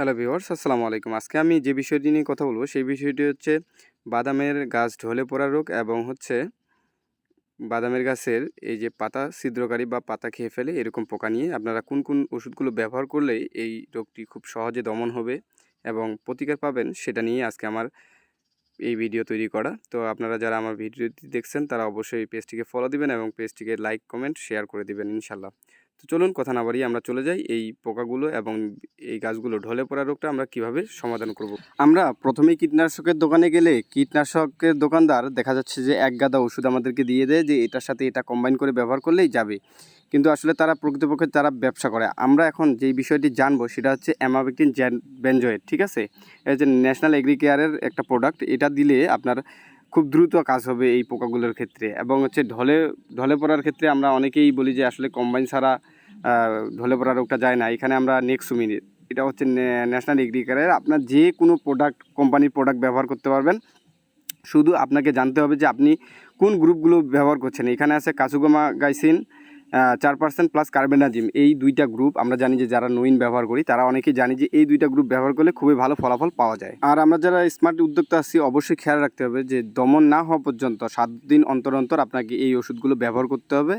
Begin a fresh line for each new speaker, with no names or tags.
Hello viewers, আসসালামু আলাইকুম। আজকে আমি যে বিষয়টি নিয়ে কথা বলবো সেই বিষয়টি হচ্ছে বাদামের গাছ ঢলে পড়া রোগ এবং বাদামের গাছের এই যে পাতা ছিদ্রকারী বা পাতা খেয়ে ফেলে এরকম পোকা নিয়ে আপনারা কোন কোন ওষুধগুলো ব্যবহার করলে এই রোগটি খুব সহজে দমন হবে এবং প্রতিকার পাবেন সেটা নিয়ে আজকে আমার এই ভিডিও তৈরি করা। তো আপনারা যারা আমার ভিডিওটি দেখছেন তারা অবশ্যই পেজটিকে ফলো দিবেন এবং পেজটিকে লাইক, কমেন্ট, শেয়ার করে দিবেন ইনশাল্লাহ। তো চলুন কথা না বাড়িয়ে আমরা চলে যাই এই পোকাগুলো এবং এই গাছগুলো ঢলে পড়া রোগটা আমরা কিভাবে সমাধান করব। আমরা প্রথমেই কীটনাশকের দোকানে গেলে কীটনাশকের দোকানদার দেখা যাচ্ছে যে এক গাদা ওষুধ আমাদেরকে দিয়ে দেয় যে এটার সাথে এটা কম্বাইন করে ব্যবহার করলেই যাবে, কিন্তু আসলে তারা প্রকৃতপক্ষে তারা ব্যবসা করে। আমরা এখন যেই বিষয়টি জানবো সেটা হচ্ছে অ্যামাবেক্টিন বেনজয়েড, ঠিক আছে? এটা হচ্ছে ন্যাশনাল এগ্রিকেয়ারের একটা প্রোডাক্ট। এটা দিলে আপনার খুব দ্রুত কাজ হবে এই পোকাগুলোর ক্ষেত্রে এবং হচ্ছে ঢলে পড়ার ক্ষেত্রে আমরা অনেকেই বলি যে আসলে কম্বাইন ছাড়া ঢলে পড়া রোগটা যায় না। এখানে আমরা নেক্সুমিন, এটা হচ্ছে ন্যাশনাল এগ্রিকেয়ারের, আপনার যে কোনো কোম্পানির প্রোডাক্ট ব্যবহার করতে পারবেন। শুধু আপনাকে জানতে হবে যে আপনি কোন গ্রুপগুলো ব্যবহার করছেন। এখানে আছে কাসুগামা গাইসিন 4% প্লাস কার্বেনাজিম, এই দুইটা গ্রুপ আমরা জানি যে যারা নইন ব্যবহার করি তারা অনেকেই জানি যে এই দুইটা গ্রুপ ব্যবহার করলে খুবই ভালো ফলাফল পাওয়া যায়। আর আমরা যারা স্মার্ট উদ্যোক্তা আছি অবশ্যই খেয়াল রাখতে হবে যে দমন না হওয়া পর্যন্ত 7 দিন অন্তর অন্তর আপনাকে এই ওষুধগুলো ব্যবহার করতে হবে